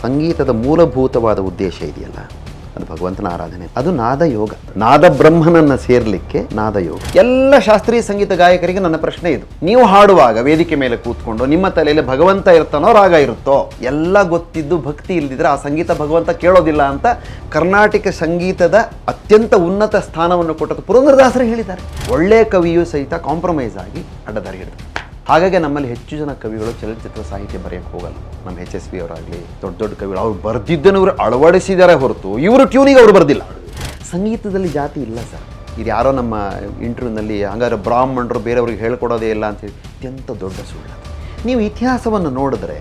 ಸಂಗೀತದ ಮೂಲಭೂತವಾದ ಉದ್ದೇಶ ಇದೆಯಲ್ಲ, ಅದು ಭಗವಂತನ ಆರಾಧನೆ. ಅದು ನಾದ ಯೋಗ. ನಾದ ಬ್ರಹ್ಮನನ್ನು ಸೇರ್ಲಿಕ್ಕೆ ನಾದ ಯೋಗ. ಎಲ್ಲ ಶಾಸ್ತ್ರೀಯ ಸಂಗೀತ ಗಾಯಕರಿಗೆ ನನ್ನ ಪ್ರಶ್ನೆ ಇದು. ನೀವು ಹಾಡುವಾಗ ವೇದಿಕೆ ಮೇಲೆ ಕೂತ್ಕೊಂಡು ನಿಮ್ಮ ತಲೆಯಲ್ಲಿ ಭಗವಂತ ಇರ್ತಾನೋ ರಾಗ ಇರುತ್ತೋ? ಎಲ್ಲ ಗೊತ್ತಿದ್ದು ಭಕ್ತಿ ಇಲ್ದಿದ್ರೆ ಆ ಸಂಗೀತ ಭಗವಂತ ಕೇಳೋದಿಲ್ಲ ಅಂತ ಕರ್ನಾಟಕ ಸಂಗೀತದ ಅತ್ಯಂತ ಉನ್ನತ ಸ್ಥಾನವನ್ನು ಕೊಟ್ಟದ್ದು ಪುರಂದರದಾಸರು ಹೇಳಿದ್ದಾರೆ. ಒಳ್ಳೆಯ ಕವಿಯೂ ಸಹಿತ ಕಾಂಪ್ರಮೈಸ್ ಆಗಿ ಅಡ್ಡದಾರಿ ಹಿಡಿದ್ರು. ಹಾಗಾಗಿ ನಮ್ಮಲ್ಲಿ ಹೆಚ್ಚು ಜನ ಕವಿಗಳು ಚಲನಚಿತ್ರ ಸಾಹಿತ್ಯ ಬರೆಯೋಕ್ಕೆ ಹೋಗಲ್ಲ. ನಮ್ಮ HSV ಅವರಾಗಲಿ ದೊಡ್ಡ ದೊಡ್ಡ ಕವಿಗಳು ಅವ್ರು ಬರೆದಿದ್ದನ್ನು ಇವರು ಅಳವಡಿಸಿದ್ದಾರೆ ಹೊರತು ಇವರು ಟ್ಯೂನಿಗೆ ಅವರು ಬರೆದಿಲ್ಲ. ಸಂಗೀತದಲ್ಲಿ ಜಾತಿ ಇಲ್ಲ ಸರ್. ಇದು ಯಾರೋ ನಮ್ಮ ಇಂಟರ್ವ್ಯೂನಲ್ಲಿ ಹಂಗಾದ್ರೆ ಬ್ರಾಹ್ಮಣರು ಬೇರೆಯವ್ರಿಗೆ ಹೇಳ್ಕೊಡೋದೇ ಇಲ್ಲ ಅಂತೇಳಿ ಅತ್ಯಂತ ದೊಡ್ಡ ಸುಳ್ಳು. ನೀವು ಇತಿಹಾಸವನ್ನು ನೋಡಿದ್ರೆ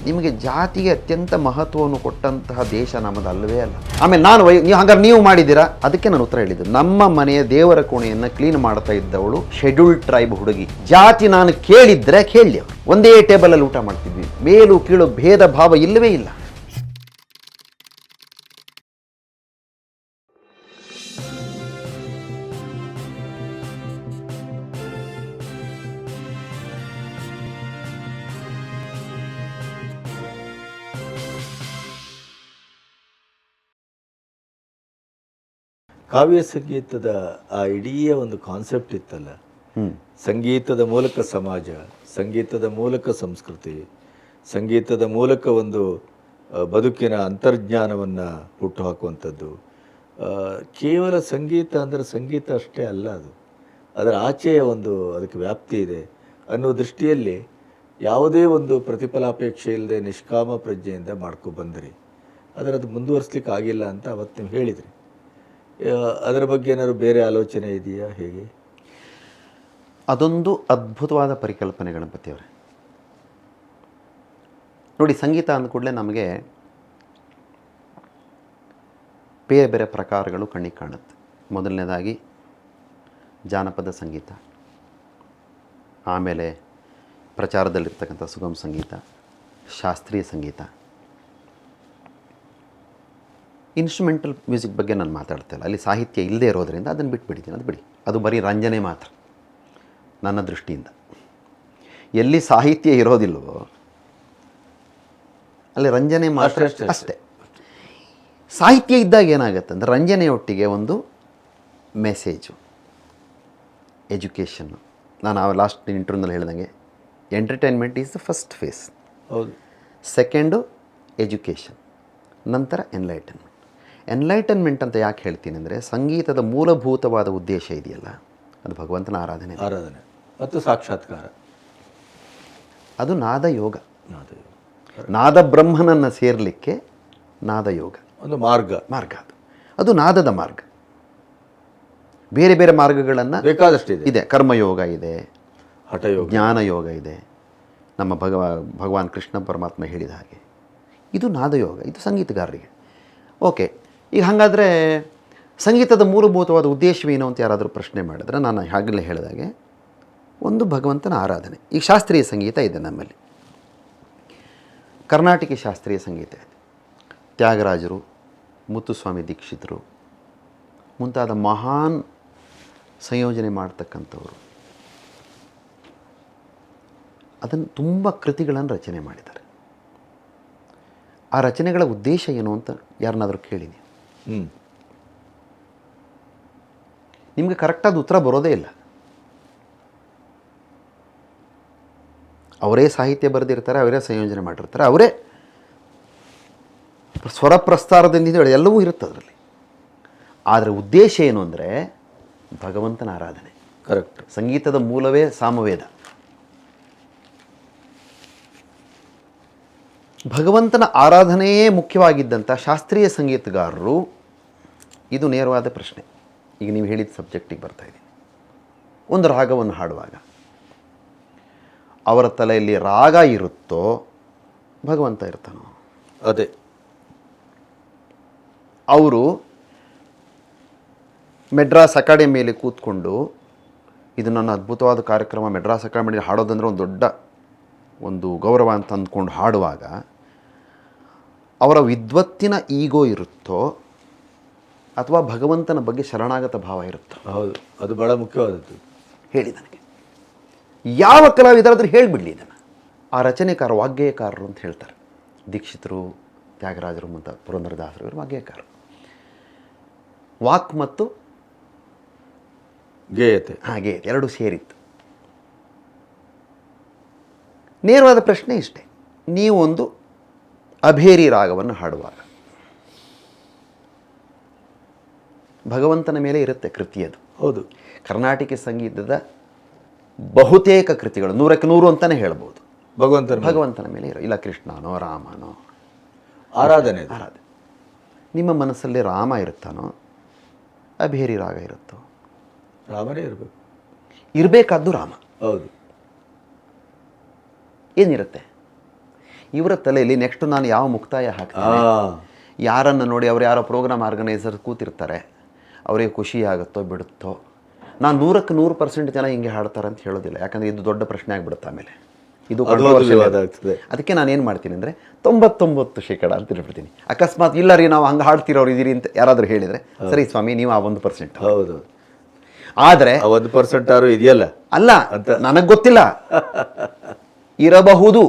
ನಿಮಗೆ ಜಾತಿಗೆ ಅತ್ಯಂತ ಮಹತ್ವವನ್ನು ಕೊಟ್ಟಂತಹ ದೇಶ ನಮ್ಮದು ಅಲ್ಲವೇ ಅಲ್ಲ. ಆಮೇಲೆ ಹಾಗಾದ್ರೆ ನೀವು ಮಾಡಿದ್ದೀರಾ? ಅದಕ್ಕೆ ನಾನು ಉತ್ತರ ಹೇಳಿದ್ದು. ನಮ್ಮ ಮನೆಯ ದೇವರ ಕೋಣೆಯನ್ನು ಕ್ಲೀನ್ ಮಾಡ್ತಾ ಇದ್ದವಳು ಶೆಡ್ಯೂಲ್ಡ್ ಟ್ರೈಬ್ ಹುಡುಗಿ. ಜಾತಿ ನಾನು ಕೇಳಿದ್ರೆ ಕೇಳಿ, ಅವರು ಒಂದೇ ಟೇಬಲಲ್ಲಿ ಊಟ ಮಾಡ್ತಿದ್ವಿ. ಮೇಲು ಕೀಳು ಭೇದ ಭಾವ ಇಲ್ಲವೇ ಇಲ್ಲ. ಕಾವ್ಯ ಸಂಗೀತದ ಆ ಇಡೀ ಒಂದು ಕಾನ್ಸೆಪ್ಟ್ ಇತ್ತಲ್ಲ, ಸಂಗೀತದ ಮೂಲಕ ಸಮಾಜ, ಸಂಗೀತದ ಮೂಲಕ ಸಂಸ್ಕೃತಿ, ಸಂಗೀತದ ಮೂಲಕ ಒಂದು ಬದುಕಿನ ಅಂತರ್ಜ್ಞಾನವನ್ನು ಹುಟ್ಟುಹಾಕುವಂಥದ್ದು. ಕೇವಲ ಸಂಗೀತ ಅಂದರೆ ಸಂಗೀತ ಅಷ್ಟೇ ಅಲ್ಲ, ಅದು ಅದರ ಆಚೆಯ ಅದಕ್ಕೆ ವ್ಯಾಪ್ತಿ ಇದೆ ಅನ್ನೋ ದೃಷ್ಟಿಯಲ್ಲಿ ಯಾವುದೇ ಒಂದು ಪ್ರತಿಫಲಾಪೇಕ್ಷೆ ಇಲ್ಲದೆ ನಿಷ್ಕಾಮ ಪ್ರಜ್ಞೆಯಿಂದ ಮಾಡ್ಕೊಬಂದ್ರಿ. ಅದರದ್ದು ಮುಂದುವರಿಸ್ಲಿಕ್ಕೆ ಆಗಿಲ್ಲ ಅಂತ ಅವತ್ತು ನೀವು ಹೇಳಿದ್ರಿ. ಅದರ ಬಗ್ಗೆ ಏನಾದ್ರು ಬೇರೆ ಆಲೋಚನೆ ಇದೆಯಾ, ಹೇಗೆ? ಅದೊಂದು ಅದ್ಭುತವಾದ ಪರಿಕಲ್ಪನೆ ಗಣಪತಿಯವರೇ. ನೋಡಿ, ಸಂಗೀತ ಅಂದ ಕೂಡಲೇ ನಮಗೆ ಬೇರೆ ಬೇರೆ ಪ್ರಕಾರಗಳು ಕಣ್ಣಿಗೆ ಕಾಣುತ್ತೆ. ಮೊದಲನೇದಾಗಿ ಜಾನಪದ ಸಂಗೀತ, ಆಮೇಲೆ ಪ್ರಚಾರದಲ್ಲಿರ್ತಕ್ಕಂಥ ಸುಗಮ ಸಂಗೀತ, ಶಾಸ್ತ್ರೀಯ ಸಂಗೀತ. ಇನ್ಸ್ಟ್ರುಮೆಂಟಲ್ ಮ್ಯೂಸಿಕ್ ಬಗ್ಗೆ ನಾನು ಮಾತಾಡ್ತಾ ಇಲ್ಲ. ಅಲ್ಲಿ ಸಾಹಿತ್ಯ ಇಲ್ಲದೆ ಇರೋದರಿಂದ ಅದನ್ನು ಬಿಟ್ಬಿಡ್ತೀನಿ. ಅದು ಬಿಡಿ, ಅದು ಬರೀ ರಂಜನೆ ಮಾತ್ರ ನನ್ನ ದೃಷ್ಟಿಯಿಂದ. ಎಲ್ಲಿ ಸಾಹಿತ್ಯ ಇರೋದಿಲ್ವೋ ಅಲ್ಲಿ ರಂಜನೆ ಮಾತ್ರ ಅಷ್ಟೇ. ಸಾಹಿತ್ಯ ಇದ್ದಾಗ ಏನಾಗುತ್ತೆ ಅಂದರೆ ರಂಜನೆಯೊಟ್ಟಿಗೆ ಒಂದು ಮೆಸೇಜು, ಎಜುಕೇಷನ್ನು. ನಾನು ಆ ಲಾಸ್ಟ್ ಇಂಟರ್ವ್ಯೂನಲ್ಲಿ ಹೇಳ್ದಂಗೆ entertainment is the first phase. ಹೌದು. ಸೆಕೆಂಡು ಎಜುಕೇಷನ್, ನಂತರ ಎನ್ಲೈಟನ್ಮೆಂಟ್ ಅಂತ ಯಾಕೆ ಹೇಳ್ತೀನಿ ಅಂದರೆ, ಸಂಗೀತದ ಮೂಲಭೂತವಾದ ಉದ್ದೇಶ ಇದೆಯಲ್ಲ, ಅದು ಭಗವಂತನ ಆರಾಧನೆ ಮತ್ತು ಸಾಕ್ಷಾತ್ಕಾರ. ಅದು ನಾದ ಯೋಗ. ನಾದ ಬ್ರಹ್ಮನನ್ನು ಸೇರಲಿಕ್ಕೆ ನಾದ ಯೋಗ ಒಂದು ಮಾರ್ಗ ಅದು ನಾದದ ಮಾರ್ಗ. ಬೇರೆ ಬೇರೆ ಮಾರ್ಗಗಳನ್ನು ಬೇಕಾದಷ್ಟು ಇದೆ. ಕರ್ಮಯೋಗ ಇದೆ, ಹಠಯೋಗ, ಜ್ಞಾನಯೋಗ ಇದೆ. ನಮ್ಮ ಭಗವಾನ್ ಕೃಷ್ಣ ಪರಮಾತ್ಮ ಹೇಳಿದ ಹಾಗೆ ಇದು ನಾದಯೋಗ, ಇದು ಸಂಗೀತಗಾರರಿಗೆ. ಓಕೆ, ಈಗ ಹಾಗಾದರೆ ಸಂಗೀತದ ಮೂಲಭೂತವಾದ ಉದ್ದೇಶವೇನು ಅಂತ ಯಾರಾದರೂ ಪ್ರಶ್ನೆ ಮಾಡಿದ್ರೆ, ನಾನು ಹಾಗಲೇ ಹೇಳಿದಾಗೆ ಒಂದು ಭಗವಂತನ ಆರಾಧನೆ. ಈಗ ಶಾಸ್ತ್ರೀಯ ಸಂಗೀತ ಇದೆ ನಮ್ಮಲ್ಲಿ, ಕರ್ನಾಟಕ ಶಾಸ್ತ್ರೀಯ ಸಂಗೀತ ಇದೆ. ತ್ಯಾಗರಾಜರು, ಮುತ್ತುಸ್ವಾಮಿ ದೀಕ್ಷಿತರು ಮುಂತಾದ ಮಹಾನ್ ಸಂಯೋಜನೆ ಮಾಡ್ತಕ್ಕಂಥವರು ಅದನ್ನು ತುಂಬ ಕೃತಿಗಳನ್ನು ರಚನೆ ಮಾಡಿದ್ದಾರೆ. ಆ ರಚನೆಗಳ ಉದ್ದೇಶ ಏನು ಅಂತ ಯಾರನ್ನಾದರೂ ಕೇಳಿದೆ ನಿಮಗೆ ಕರೆಕ್ಟಾದ ಉತ್ತರ ಬರೋದೇ ಇಲ್ಲ. ಅವರೇ ಸಾಹಿತ್ಯ ಬರೆದಿರ್ತಾರೆ, ಅವರೇ ಸಂಯೋಜನೆ ಮಾಡಿರ್ತಾರೆ, ಅವರೇ ಸ್ವರ ಪ್ರಸ್ತಾರದಿಂದ ಎಲ್ಲವೂ ಇರುತ್ತೆ ಅದರಲ್ಲಿ. ಆದರೆ ಉದ್ದೇಶ ಏನು ಅಂದರೆ ಭಗವಂತನ ಆರಾಧನೆ. ಕರೆಕ್ಟ್. ಸಂಗೀತದ ಮೂಲವೇ ಸಾಮವೇದ. ಭಗವಂತನ ಆರಾಧನೆಯೇ ಮುಖ್ಯವಾಗಿದ್ದಂಥ ಶಾಸ್ತ್ರೀಯ ಸಂಗೀತಗಾರರು, ಇದು ನೇರವಾದ ಪ್ರಶ್ನೆ. ಈಗ ನೀವು ಹೇಳಿದ ಸಬ್ಜೆಕ್ಟಿಗೆ ಬರ್ತಾಯಿದ್ದೀನಿ. ಒಂದು ರಾಗವನ್ನು ಹಾಡುವಾಗ ಅವರ ತಲೆಯಲ್ಲಿ ರಾಗ ಇರುತ್ತೋ ಭಗವಂತ ಇರ್ತಾನೋ? ಅದೇ. ಅವರು ಮೆಡ್ರಾಸ್ ಅಕಾಡೆಮಿಯಲ್ಲಿ ಕೂತ್ಕೊಂಡು ಇದು ನನ್ನ ಅದ್ಭುತವಾದ ಕಾರ್ಯಕ್ರಮ, ಮೆಡ್ರಾಸ್ ಅಕಾಡೆಮಿಯಲ್ಲಿ ಹಾಡೋದಂದರೆ ಒಂದು ಗೌರವ ಅಂತ ಅಂದ್ಕೊಂಡು ಹಾಡುವಾಗ ಅವರ ವಿದ್ವತ್ತಿನ ಈಗೋ ಇರುತ್ತೋ ಅಥವಾ ಭಗವಂತನ ಬಗ್ಗೆ ಶರಣಾಗತ ಭಾವ ಇರುತ್ತೋ? ಹೌದು, ಅದು ಭಾಳ ಮುಖ್ಯವಾದದ್ದು. ಹೇಳಿ ನನಗೆ, ಯಾವ ಕಲಾವಿದರಾದರೂ ಹೇಳಿಬಿಡಲಿ ಇದನ್ನು. ಆ ರಚನೆಕಾರ ವಾಗ್ಗೇಯಕಾರರು ಅಂತ ಹೇಳ್ತಾರೆ. ದೀಕ್ಷಿತರು, ತ್ಯಾಗರಾಜರು ಮತ್ತು ಪುರಂದರದಾಸರು ಇವರು ವಾಗ್ಗೇಯಕಾರರು. ವಾಕ್ ಮತ್ತು ಗೇಯತೆ ಗೇಯತೆ ಎರಡೂ ಸೇರಿತ್ತು. ನೇರವಾದ ಪ್ರಶ್ನೆ ಇಷ್ಟೇ, ನೀವೊಂದು ಅಭೇರಿ ರಾಗವನ್ನು ಹಾಡುವಾಗ ಭಗವಂತನ ಮೇಲೆ ಇರುತ್ತೆ ಕೃತಿ. ಅದು ಹೌದು. ಕರ್ನಾಟಕ ಸಂಗೀತದ ಬಹುತೇಕ ಕೃತಿಗಳು 100ಕ್ಕೆ 100 ಅಂತಲೇ ಹೇಳ್ಬೋದು ಭಗವಂತನ ಮೇಲೆ ಇರೋ, ಇಲ್ಲ ಕೃಷ್ಣನೋ ರಾಮನೋ ಆರಾಧನೆ. ನಿಮ್ಮ ಮನಸ್ಸಲ್ಲಿ ರಾಮ ಇರುತ್ತಾನೋ ಅಭೇರಿ ರಾಗ ಇರುತ್ತೋ? ರಾಮನೇ ಇರಬೇಕು. ಇರಬೇಕಾದ್ದು ರಾಮ. ಹೌದು. ಏನಿರುತ್ತೆ ಇವರ ತಲೆಯಲ್ಲಿ? ನೆಕ್ಸ್ಟ್ ನಾನು ಯಾವ ಮುಕ್ತಾಯ ಹಾಕ್ತೀನಿ, ಯಾರನ್ನು ನೋಡಿ ಅವ್ರು ಯಾರೋ ಪ್ರೋಗ್ರಾಮ್ ಆರ್ಗನೈಸರ್ ಕೂತಿರ್ತಾರೆ, ಅವರಿಗೆ ಖುಷಿ ಆಗುತ್ತೋ ಬಿಡುತ್ತೋ. ನಾನು 100ಕ್ಕೆ 100% ಜನ ಹಿಂಗೆ ಹಾಡ್ತಾರೆ ಅಂತ ಹೇಳೋದಿಲ್ಲ, ಯಾಕಂದರೆ ಇದು ದೊಡ್ಡ ಪ್ರಶ್ನೆ ಆಗಿಬಿಡುತ್ತೆ. ಆಮೇಲೆ ಇದು ಆಗ್ತದೆ. ಅದಕ್ಕೆ ನಾನು ಏನು ಮಾಡ್ತೀನಿ ಅಂದರೆ 99% ಅಂತ ಹೇಳ್ಬಿಡ್ತೀನಿ. ಅಕಸ್ಮಾತ್ ಇಲ್ಲ ರೀ ನಾವು ಹಂಗೆ ಹಾಡ್ತಿರೋರು ಇದೀರಿ ಅಂತ ಯಾರಾದರೂ ಹೇಳಿದರೆ, ಸರಿ ಸ್ವಾಮಿ ನೀವು ಆ 1%. ಹೌದು. ಆದರೆ 1% ಇದೆಯಲ್ಲ ಅಲ್ಲ ಅಂತ ನನಗೆ ಗೊತ್ತಿಲ್ಲ, ಇರಬಹುದು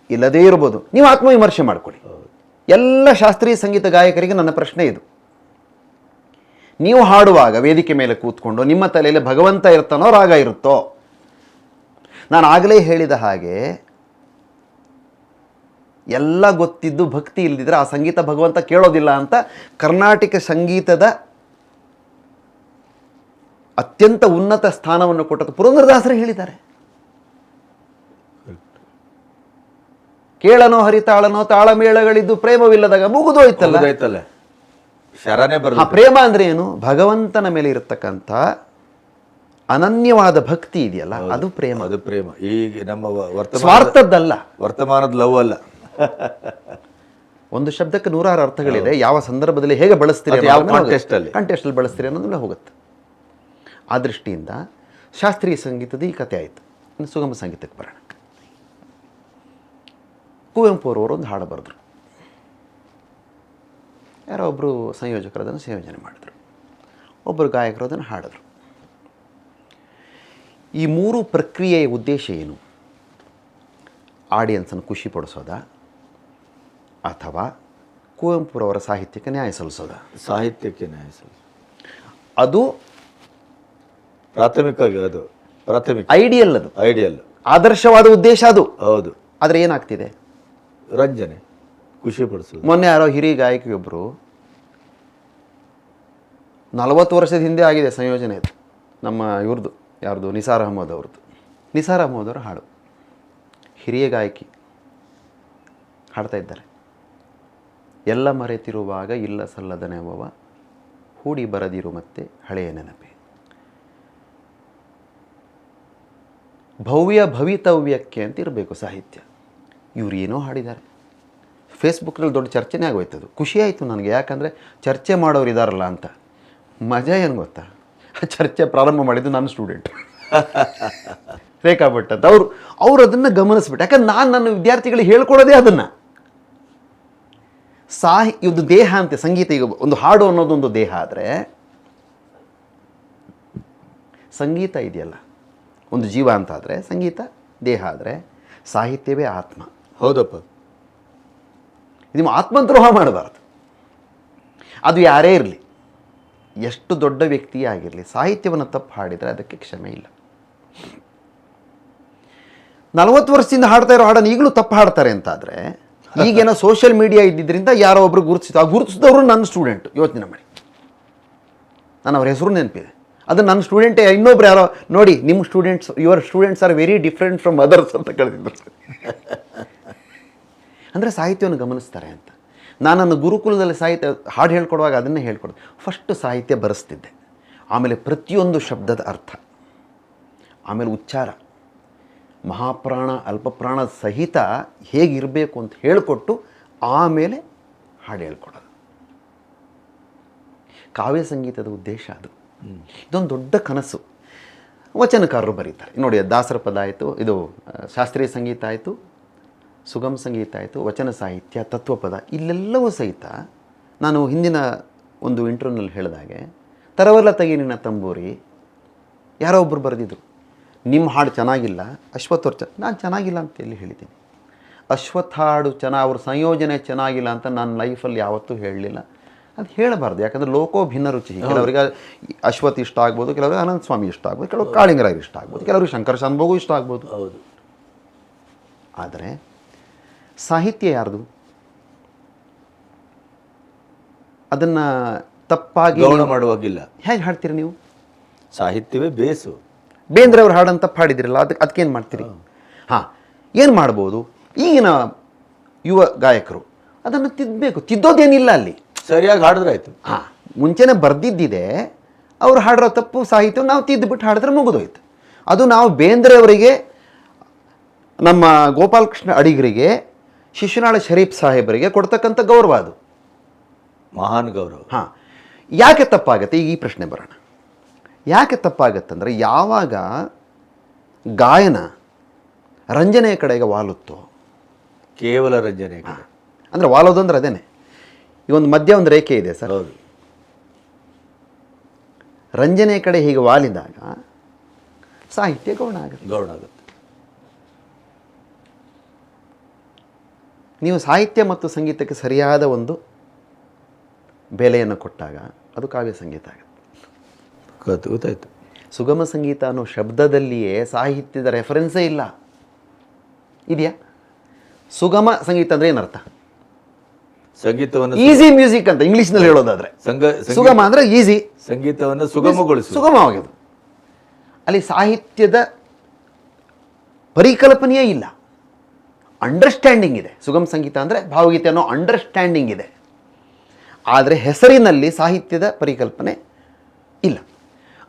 ಇಲ್ಲದೇ ಇರಬಹುದು. ನೀವು ಆತ್ಮವಿಮರ್ಶೆ ಮಾಡ್ಕೊಳ್ಳಿ. ಎಲ್ಲ ಶಾಸ್ತ್ರೀಯ ಸಂಗೀತ ಗಾಯಕರಿಗೆ ನನ್ನ ಪ್ರಶ್ನೆ ಇದು. ನೀವು ಹಾಡುವಾಗ ವೇದಿಕೆ ಮೇಲೆ ಕೂತ್ಕೊಂಡು ನಿಮ್ಮ ತಲೆಯಲ್ಲಿ ಭಗವಂತ ಇರ್ತಾನೋ ರಾಗ ಇರುತ್ತೋ? ನಾನು ಆಗಲೇ ಹೇಳಿದ ಹಾಗೆ ಎಲ್ಲ ಗೊತ್ತಿದ್ದು ಭಕ್ತಿ ಇಲ್ಲದಿದ್ರೆ ಆ ಸಂಗೀತ ಭಗವಂತ ಕೇಳೋದಿಲ್ಲ ಅಂತ ಕರ್ನಾಟಕ ಸಂಗೀತದ ಅತ್ಯಂತ ಉನ್ನತ ಸ್ಥಾನವನ್ನು ಕೊಟ್ಟದ್ದು ಪುರಂದರದಾಸರೇ ಹೇಳಿದ್ದಾರೆ. ಕೇಳನೋ ಹರಿತಾಳನೋ ತಾಳಮೇಳಗಳಿದ್ದು ಪ್ರೇಮವಿಲ್ಲದಾಗ ಮುಗಿದೋಯ್ತಲ್ಲ. ಶರಣೆ ಆ ಪ್ರೇಮ ಅಂದ್ರೆ ಏನು? ಭಗವಂತನ ಮೇಲೆ ಇರತಕ್ಕಂಥ ಅನನ್ಯವಾದ ಭಕ್ತಿ ಇದೆಯಲ್ಲ, ಅದು ಪ್ರೇಮ. ಅದು ಪ್ರೇಮ. ಈಗ ನಮ್ಮ ಸ್ವಾರ್ಥದ್ದಲ್ಲ, ವರ್ತಮಾನದ ಲವ್ ಅಲ್ಲ. ಒಂದು ಶಬ್ದಕ್ಕೆ 100 ಅರ್ಥಗಳಿದೆ. ಯಾವ ಸಂದರ್ಭದಲ್ಲಿ ಹೇಗೆ ಬಳಸ್ತೀರಿ, ಯಾವ ಕಾಂಟೆಸ್ಟಲ್ಲಿ ಬಳಸ್ತೀರಿ ಅನ್ನೋದನ್ನ ಹೋಗುತ್ತೆ. ಆ ದೃಷ್ಟಿಯಿಂದ ಶಾಸ್ತ್ರೀಯ ಸಂಗೀತದ ಈ ಕಥೆ ಆಯಿತು. ಇನ್ನು ಸುಗಮ ಸಂಗೀತಕ್ಕೆ ಬರೋಣ. ಕುವೆಂಪು ಅವರವರು ಒಂದು ಹಾಡು ಬರೆದ್ರು. ಯಾರೋ ಒಬ್ಬರು ಸಂಯೋಜಕರು ಅದನ್ನು ಸಂಯೋಜನೆ ಮಾಡಿದ್ರು, ಒಬ್ಬರು ಗಾಯಕರು ಅದನ್ನು ಹಾಡಿದ್ರು. ಈ 3 ಪ್ರಕ್ರಿಯೆಯ ಉದ್ದೇಶ ಏನು? ಆಡಿಯನ್ಸನ್ನು ಖುಷಿಪಡಿಸೋದಾ ಅಥವಾ ಕುವೆಂಪುರವರ ಸಾಹಿತ್ಯಕ್ಕೆ ನ್ಯಾಯ ಸಲ್ಲಿಸೋದಾ? ಸಾಹಿತ್ಯಕ್ಕೆ ನ್ಯಾಯ ಸಲ್ಲಿಸೋದು ಅದು ಪ್ರಾಥಮಿಕ ಐಡಿಯಲ್. ಅದು ಐಡಿಯಲ್, ಆದರ್ಶವಾದ ಉದ್ದೇಶ ಅದು. ಹೌದು. ಆದರೆ ಏನಾಗ್ತಿದೆ? ರಂಜನೆ, ಖುಷಿ ಪಡಿಸೋದು. ಮೊನ್ನೆ ಯಾರೋ ಹಿರಿಯ ಗಾಯಕಿಯೊಬ್ಬರು 40 ವರ್ಷದ ಹಿಂದೆ ಆಗಿದೆ ಸಂಯೋಜನೆ ಇದು, ನಮ್ಮ ಇವ್ರದ್ದು ಯಾರ್ದು, ನಿಸಾರ್ ಅಹಮದ್ ಅವ್ರದ್ದು. ನಿಸಾರ್ ಅಹಮದ್ ಅವರ ಹಾಡು, ಹಿರಿಯ ಗಾಯಕಿ ಹಾಡ್ತಾ ಇದ್ದಾರೆ. ಎಲ್ಲ ಮರೆತಿರುವಾಗ ಇಲ್ಲ ಸಲ್ಲದ ನೆವವ ಹೂಡಿ ಬರದಿರು ಮತ್ತೆ ಹಳೆಯ ನೆನಪೆ. ಭವ್ಯ ಭವಿತವ್ಯಕ್ಕೆ ಅಂತ ಇರಬೇಕು ಸಾಹಿತ್ಯ. ಇವ್ರು ಏನೋ ಹಾಡಿದ್ದಾರೆ. ಫೇಸ್ಬುಕ್ನಲ್ಲಿ ದೊಡ್ಡ ಚರ್ಚೆನೇ ಆಗೋಯ್ತದು. ಖುಷಿ ಆಯಿತು ನನಗೆ, ಯಾಕಂದರೆ ಚರ್ಚೆ ಮಾಡೋರು ಇದ್ದಾರಲ್ಲ ಅಂತ. ಮಜಾ ಏನು ಗೊತ್ತಾ, ಚರ್ಚೆ ಪ್ರಾರಂಭ ಮಾಡಿದ್ದು ನನ್ನ ಸ್ಟೂಡೆಂಟ್ ರೇಖಾ ಭಟ್ ಅಂತ. ಅವ್ರು ಅದನ್ನು ಗಮನಿಸ್ಬಿಟ್ಟು, ಯಾಕಂದ್ರೆ ನಾನು ನನ್ನ ವಿದ್ಯಾರ್ಥಿಗಳಿಗೆ ಹೇಳ್ಕೊಡೋದೇ ಅದನ್ನು. ಇದು ದೇಹ ಅಂತೆ ಸಂಗೀತ. ಈಗ ಒಂದು ಹಾಡು ಅನ್ನೋದೊಂದು ದೇಹ ಆದರೆ, ಸಂಗೀತ ಇದೆಯಲ್ಲ ಒಂದು ಜೀವ ಅಂತ ಆದರೆ, ಸಂಗೀತ ದೇಹ ಆದರೆ, ಸಾಹಿತ್ಯವೇ ಆತ್ಮ. ಹೌದಪ್ಪ. ನೀವು ಆತ್ಮದ್ರೋಹ ಮಾಡಬಾರ್ದು. ಅದು ಯಾರೇ ಇರಲಿ, ಎಷ್ಟು ದೊಡ್ಡ ವ್ಯಕ್ತಿಯೇ ಆಗಿರಲಿ, ಸಾಹಿತ್ಯವನ್ನು ತಪ್ಪು ಹಾಡಿದರೆ ಅದಕ್ಕೆ ಕ್ಷಮೆ ಇಲ್ಲ. 40 ವರ್ಷದಿಂದ ಹಾಡ್ತಾ ಇರೋ ಹಾಡನ್ನು ಈಗಲೂ ತಪ್ಪು ಹಾಡ್ತಾರೆ ಅಂತಾದರೆ, ಈಗೇನೋ ಸೋಷಿಯಲ್ ಮೀಡಿಯಾ ಇದ್ದಿದ್ದರಿಂದ ಯಾರೋ ಒಬ್ರು ಗುರುತಿಸಿದ್ರು. ಆ ಗುರುತಿಸಿದವರು ನನ್ನ ಸ್ಟೂಡೆಂಟ್. ಯೋಚನೆ ಮಾಡಿ, ನಾನು ಅವ್ರ ಹೆಸರು ನೆನಪಿದೆ. ಅದು ನನ್ನ ಸ್ಟೂಡೆಂಟೇ. ಇನ್ನೊಬ್ರು ಯಾರೋ ನೋಡಿ, ನಿಮ್ಮ students, your students are very different from others ಅಂತ ಕಳೆದಿದ್ರು. ಅಂದರೆ ಸಾಹಿತ್ಯವನ್ನು ಗಮನಿಸ್ತಾರೆ ಅಂತ. ನಾನು ನನ್ನ ಗುರುಕುಲದಲ್ಲಿ ಸಾಹಿತ್ಯ ಹಾಡು ಹೇಳ್ಕೊಡುವಾಗ ಅದನ್ನೇ ಹೇಳ್ಕೊಡೋದು. ಫಸ್ಟ್ ಸಾಹಿತ್ಯ ಬರೆಸ್ತಿದ್ದೆ, ಆಮೇಲೆ ಪ್ರತಿಯೊಂದು ಶಬ್ದದ ಅರ್ಥ, ಆಮೇಲೆ ಉಚ್ಚಾರ, ಮಹಾಪ್ರಾಣ ಅಲ್ಪಪ್ರಾಣ ಸಹಿತ ಹೇಗಿರಬೇಕು ಅಂತ ಹೇಳಿಕೊಟ್ಟು ಆಮೇಲೆ ಹಾಡು ಹೇಳ್ಕೊಡೋದು. ಕಾವ್ಯ ಸಂಗೀತದ ಉದ್ದೇಶ ಅದು. ಇದೊಂದು ದೊಡ್ಡ ಕನಸು. ವಚನಕಾರರು ಬರೀತಾರೆ ನೋಡಿ, ದಾಸರ ಪದ ಆಯಿತು, ಇದು ಶಾಸ್ತ್ರೀಯ ಸಂಗೀತ ಆಯಿತು, ಸುಗಮ ಸಂಗೀತ ಆಯಿತು, ವಚನ ಸಾಹಿತ್ಯ, ತತ್ವಪದ, ಇಲ್ಲೆಲ್ಲವೂ ಸಹಿತ ನಾನು ಹಿಂದಿನ ಒಂದು ಇಂಟರ್ವ್ಯೂನಲ್ಲಿ ಹೇಳಿದಾಗೆ, ತರವಲ್ಲ ತೆಗಿ ನಿನ್ನ ತಂಬೂರಿ ಯಾರೋ ಒಬ್ಬರು ಬರೆದಿದ್ರು, ನಿಮ್ಮ ಹಾಡು ಚೆನ್ನಾಗಿಲ್ಲ, ಅಶ್ವಥ್ ನಾನು ಚೆನ್ನಾಗಿಲ್ಲ ಅಂತ ಎಲ್ಲಿ ಹೇಳಿದ್ದೀನಿ. ಅಶ್ವತ್ಥ ಹಾಡು ಅವ್ರ ಸಂಯೋಜನೆ ಚೆನ್ನಾಗಿಲ್ಲ ಅಂತ ನಾನು ಲೈಫಲ್ಲಿ ಯಾವತ್ತೂ ಹೇಳಲಿಲ್ಲ. ಅದು ಹೇಳಬಾರ್ದು, ಯಾಕಂದರೆ ಲೋಕೋ ಭಿನ್ನ ರುಚಿ. ಕೆಲವರಿಗೆ ಅಶ್ವಥ್ ಇಷ್ಟ ಆಗ್ಬೋದು, ಕೆಲವರಿಗೆ ಅನಂತ ಸ್ವಾಮಿ ಇಷ್ಟ ಆಗ್ಬೋದು, ಕೆಲವ್ರಿಗೆ ಕಾಳಿಂಗರಾಯರು ಇಷ್ಟ ಆಗ್ಬೋದು, ಕೆಲವ್ರಿಗೆ ಶಂಕರ ಶಾನ್ಭೋಗು ಇಷ್ಟ ಆಗ್ಬೋದು. ಹೌದು. ಆದರೆ ಸಾಹಿತ್ಯ ಯಾರ್ದು? ಅದನ್ನು ತಪ್ಪಾಗಿ ಗೌಣ ಮಾಡುವಾಗಿಲ್ಲ. ಹೇಗೆ ಹಾಡ್ತೀರಿ ನೀವು? ಸಾಹಿತ್ಯವೇ ಬೇಸು. ಬೇಂದ್ರೆ ಅವ್ರು ಹಾಡನ್ನು ತಪ್ಪು ಹಾಡಿದಿರಲ್ಲ, ಅದಕ್ಕೇನು ಮಾಡ್ತೀರಿ? ಹಾಂ, ಏನು ಮಾಡ್ಬೋದು? ಈಗಿನ ಯುವ ಗಾಯಕರು ಅದನ್ನು ತಿದ್ದಬೇಕು. ತಿದ್ದೋದೇನಿಲ್ಲ ಅಲ್ಲಿ, ಸರಿಯಾಗಿ ಹಾಡಿದ್ರಾಯ್ತು. ಹಾಂ, ಮುಂಚೆನೇ ಬರೆದಿದ್ದಿದೆ, ಅವ್ರು ಹಾಡಿರೋ ತಪ್ಪು ಸಾಹಿತ್ಯ ನಾವು ತಿದ್ದುಬಿಟ್ಟು ಹಾಡಿದ್ರೆ ಮುಗಿದೋಯ್ತು. ಅದು ನಾವು ಬೇಂದ್ರೆ ಅವರಿಗೆ, ನಮ್ಮ ಗೋಪಾಲಕೃಷ್ಣ ಅಡಿಗರಿಗೆ, ಶಿಶುನಾಳ ಶರೀಫ್ ಸಾಹೇಬರಿಗೆ ಕೊಡ್ತಕ್ಕಂಥ ಗೌರವ ಅದು, ಮಹಾನ್ ಗೌರವ. ಹಾಂ. ಯಾಕೆ ತಪ್ಪಾಗತ್ತೆ? ಈಗ ಈ ಪ್ರಶ್ನೆ ಬರೋಣ. ಯಾಕೆ ತಪ್ಪಾಗತ್ತಂದರೆ, ಯಾವಾಗ ಗಾಯನ ರಂಜನೆಯ ಕಡೆಗೆ ವಾಲುತ್ತೋ, ಕೇವಲ ರಂಜನೆ ಅಂದರೆ ವಾಲೋದು ಅಂದ್ರೆ ಅದೇನೆ. ಈ ಒಂದು ಮಧ್ಯ ಒಂದು ರೇಖೆ ಇದೆ ಸರ್. ಹೌದು. ರಂಜನೆಯ ಕಡೆ ಹೀಗೆ ವಾಲಿದಾಗ ಸಾಹಿತ್ಯ ಗೌಣ ಆಗುತ್ತೆ. ಗೌಣ ಆಗುತ್ತೆ. ನೀವು ಸಾಹಿತ್ಯ ಮತ್ತು ಸಂಗೀತಕ್ಕೆ ಸರಿಯಾದ ಒಂದು ಬೆಲೆಯನ್ನು ಕೊಟ್ಟಾಗ ಅದು ಕಾವ್ಯ ಸಂಗೀತ ಆಗುತ್ತೆ. ಗೊತ್ತಾಯ್ತು. ಸುಗಮ ಸಂಗೀತ ಅನ್ನೋ ಶಬ್ದದಲ್ಲಿಯೇ ಸಾಹಿತ್ಯದ ರೆಫರೆನ್ಸೇ ಇಲ್ಲ. ಇದೆಯಾ? ಸುಗಮ ಸಂಗೀತ ಅಂದರೆ ಏನರ್ಥ? ಸಂಗೀತವನ್ನು ಈಸಿ ಮ್ಯೂಸಿಕ್ ಅಂತ ಇಂಗ್ಲೀಷ್ನಲ್ಲಿ ಹೇಳೋದಾದ್ರೆ. ಸುಗಮ ಅಂದರೆ ಈಸಿ, ಸಂಗೀತವನ್ನು ಸುಗಮಗೊಳಿಸಿ, ಸುಗಮವಾಗಿದೆ. ಅಲ್ಲಿ ಸಾಹಿತ್ಯದ ಪರಿಕಲ್ಪನೆಯೇ ಇಲ್ಲ, ಅಂಡರ್ಸ್ಟ್ಯಾಂಡಿಂಗ್ ಇದೆ. ಸುಗಮ ಸಂಗೀತ ಅಂದರೆ ಭಾವಗೀತೆ ಅನ್ನೋ ಅಂಡರ್ಸ್ಟ್ಯಾಂಡಿಂಗ್ ಇದೆ, ಆದರೆ ಹೆಸರಿನಲ್ಲಿ ಸಾಹಿತ್ಯದ ಪರಿಕಲ್ಪನೆ ಇಲ್ಲ.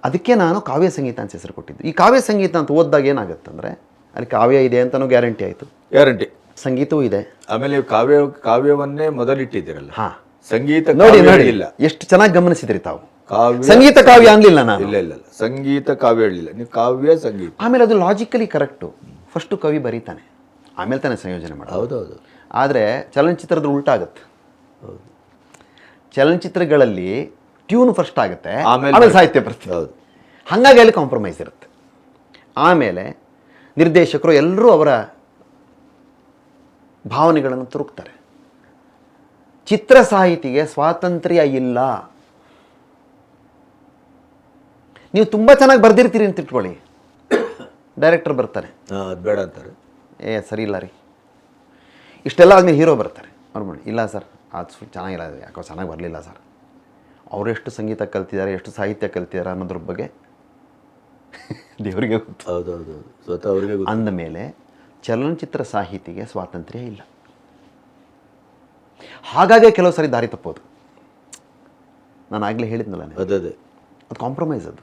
ಅದಕ್ಕೆ ನಾನು ಕಾವ್ಯ ಸಂಗೀತ ಅಂತ ಹೆಸರು ಕೊಟ್ಟಿದ್ದು. ಈ ಕಾವ್ಯ ಸಂಗೀತ ಅಂತ ಓದಿದಾಗ ಏನಾಗುತ್ತಂದರೆ, ಅಲ್ಲಿ ಕಾವ್ಯ ಇದೆ ಅಂತಲೂ ಗ್ಯಾರಂಟಿ ಆಯಿತು, ಗ್ಯಾರಂಟಿ, ಸಂಗೀತವೂ ಇದೆ. ಆಮೇಲೆ ಕಾವ್ಯವನ್ನೇ ಮೊದಲಿಟ್ಟಿದ್ದೀರಲ್ಲ. ಹಾಂ, ಸಂಗೀತ ನೋಡಿ ಇಲ್ಲ. ಎಷ್ಟು ಚೆನ್ನಾಗಿ ಗಮನಿಸಿದ್ರಿ ತಾವು. ಕಾವ್ಯ ಸಂಗೀತ ಕಾವ್ಯ ಅನ್ಲಿಲ್ಲ ನಾನು. ಇಲ್ಲ, ಸಂಗೀತ ಕಾವ್ಯ ಹೇಳಲಿಲ್ಲ ನೀವು, ಕಾವ್ಯ ಸಂಗೀತ. ಆಮೇಲೆ ಅದು ಲಾಜಿಕಲಿ ಕರೆಕ್ಟು. ಫಸ್ಟು ಕವಿ ಬರೀತಾನೆ, ಆಮೇಲೆ ತಾನೇ ಸಂಯೋಜನೆ ಮಾಡೋದು. ಹೌದೌದು. ಆದರೆ ಚಲನಚಿತ್ರದ ಉಲ್ಟಾಗುತ್ತೆ. ಹೌದು. ಚಲನಚಿತ್ರಗಳಲ್ಲಿ ಟ್ಯೂನ್ ಫಸ್ಟ್ ಆಗುತ್ತೆ, ಆಮೇಲೆ ಸಾಹಿತ್ಯ ಬರ್ತದೆ. ಹೌದು. ಹಾಗಾಗಿ ಅಲ್ಲಿ ಕಾಂಪ್ರಮೈಸ್ ಇರುತ್ತೆ. ಆಮೇಲೆ ನಿರ್ದೇಶಕರು ಎಲ್ಲರೂ ಅವರ ಭಾವನೆಗಳನ್ನು ತುರುಕ್ತಾರೆ. ಚಿತ್ರ ಸಾಹಿತಿಗೆ ಸ್ವಾತಂತ್ರ್ಯ ಇಲ್ಲ. ನೀವು ತುಂಬ ಚೆನ್ನಾಗಿ ಬರ್ದಿರ್ತೀರಿ ಅಂತ ಇಟ್ಕೊಳ್ಳಿ, ಡೈರೆಕ್ಟರ್ ಬರ್ತಾರೆ, ಅದು ಬೇಡ ಅಂತಾರೆ, ಸರಿ ಇಲ್ಲ ರೀ. ಇಷ್ಟೆಲ್ಲ ಆದ್ಮೇಲೆ ಹೀರೋ ಬರ್ತಾರೆ, ಅವ್ರು ಮಾಡಿ, ಇಲ್ಲ ಸರ್ ಅದು ಚೆನ್ನಾಗಿಲ್ಲ, ಯಾಕೋ ಚೆನ್ನಾಗಿ ಬರಲಿಲ್ಲ ಸರ್. ಅವರೆಷ್ಟು ಸಂಗೀತ ಕಲ್ತಿದ್ದಾರೆ, ಎಷ್ಟು ಸಾಹಿತ್ಯ ಕಲ್ತಿದ್ದಾರೆ ಅನ್ನೋದ್ರ ಬಗ್ಗೆ ದೇವರಿಗೆ ಗೊತ್ತು. ಹೌದೌದು, ಸ್ವತಃ ಅವರಿಗೆ ಗೊತ್ತು. ಅಂದಮೇಲೆ ಚಲನಚಿತ್ರ ಸಾಹಿತಿಗೆ ಸ್ವಾತಂತ್ರ್ಯ ಇಲ್ಲ. ಹಾಗಾಗಿ ಕೆಲವು ಸಾರಿ ದಾರಿ ತಪ್ಪೋದು. ನಾನು ಆಗಲೇ ಹೇಳಿದ್ನಲ್ಲ, ಅದೇ ಅದು ಕಾಂಪ್ರಮೈಸ್. ಅದು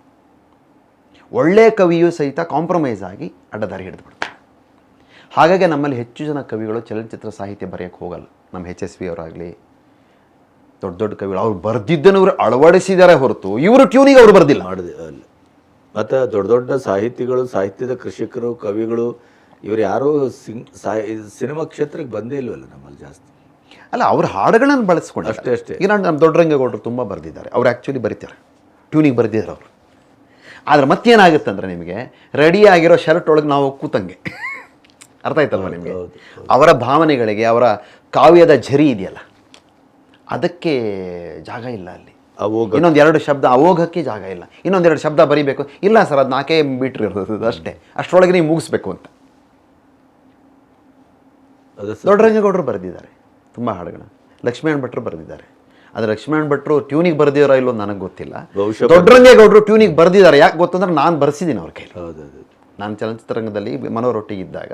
ಒಳ್ಳೆಯ ಕವಿಯೂ ಸಹಿತ ಕಾಂಪ್ರಮೈಸ್ ಆಗಿ ಅಡ್ಡದಾರಿ ಹಿಡಿದುಬಿಡ್ತಾರೆ. ಹಾಗಾಗಿ ನಮ್ಮಲ್ಲಿ ಹೆಚ್ಚು ಜನ ಕವಿಗಳು ಚಲನಚಿತ್ರ ಸಾಹಿತ್ಯ ಬರೆಯೋಕ್ಕೆ ಹೋಗಲ್ಲ. ನಮ್ಮ HSV ಅವರಾಗಲಿ, ದೊಡ್ಡ ದೊಡ್ಡ ಕವಿಗಳು, ಅವ್ರು ಬರೆದಿದ್ದನ್ನು ಇವರು ಅಳವಡಿಸಿದ್ದಾರೆ ಹೊರತು ಇವರು ಟ್ಯೂನಿಗೆ ಅವರು ಬರೆದಿಲ್ಲ. ಮಾಡಿದೆ ಅಲ್ಲ. ಮತ್ತು ದೊಡ್ಡ ದೊಡ್ಡ ಸಾಹಿತಿಗಳು, ಸಾಹಿತ್ಯದ ಕೃಷಿಕರು, ಕವಿಗಳು, ಇವರು ಯಾರೂ ಸಿನಿಮಾ ಕ್ಷೇತ್ರಕ್ಕೆ ಬಂದೇ ಇಲ್ವಲ್ಲ ನಮ್ಮಲ್ಲಿ ಜಾಸ್ತಿ. ಅಲ್ಲ, ಅವ್ರ ಹಾಡುಗಳನ್ನು ಬಳಸ್ಕೊಂಡು ಅಷ್ಟೇ. ಈಗ ನಮ್ಮ ದೊಡ್ಡರಂಗೇಗೌಡರು ತುಂಬ ಬರೆದಿದ್ದಾರೆ, ಅವ್ರು ಆ್ಯಕ್ಚುಲಿ ಬರೀತಾರೆ, ಟ್ಯೂನಿಗೆ ಬರೆದಿದ್ದಾರೆ ಅವರು. ಆದರೆ ಮತ್ತೇನಾಗುತ್ತೆ ಅಂದರೆ, ನಿಮಗೆ ರೆಡಿ ಆಗಿರೋ ಶರ್ಟ್ ಒಳಗೆ ನಾವು ಕೂತಂಗೆ ಅರ್ಥ ಆಯ್ತಲ್ವ ನಿಮಗೆ? ಅವರ ಭಾವನೆಗಳಿಗೆ, ಅವರ ಕಾವ್ಯದ ಝರಿ ಇದೆಯಲ್ಲ, ಅದಕ್ಕೆ ಜಾಗ ಇಲ್ಲ ಅಲ್ಲಿ. ಇನ್ನೊಂದೆರಡು ಶಬ್ದ ಅವೋಘಕ್ಕೆ ಜಾಗ ಇಲ್ಲ. ಇನ್ನೊಂದೆರಡು ಶಬ್ದ ಬರೀಬೇಕು, ಇಲ್ಲ ಸರ್ ಅದು 4 ಮೀಟ್ರ್ ಇರ್ತದೆ ಅಷ್ಟೇ, ಅಷ್ಟರೊಳಗೆ ನೀವು ಮುಗಿಸ್ಬೇಕು ಅಂತ. ದೊಡ್ಡರಂಗೇಗೌಡರು ಬರೆದಿದ್ದಾರೆ ತುಂಬ ಹಾಡುಗಳು, ಲಕ್ಷ್ಮೀನಾರಾಯಣ ಭಟ್ರು ಬರೆದಿದ್ದಾರೆ. ಆದರೆ ಲಕ್ಷ್ಮೀನಾರಾಯಣ ಭಟ್ರು ಟ್ಯೂನಿಗೆ ಬರೆದಿರೋ ಇಲ್ಲೋ ನನಗೆ ಗೊತ್ತಿಲ್ಲ. ದೊಡ್ಡರಂಗೇಗೌಡರು ಟ್ಯೂನಿಗೆ ಬರೆದಿದ್ದಾರೆ. ಯಾಕೆ ಗೊತ್ತಂದ್ರೆ ನಾನು ಬರೆಸಿದ್ದೀನಿ ಅವ್ರ ಕೈಲಿ. ನಾನು ಚಲನಚಿತ್ರರಂಗದಲ್ಲಿ ಮನೋರೊಟ್ಟಿಗಿದ್ದಾಗ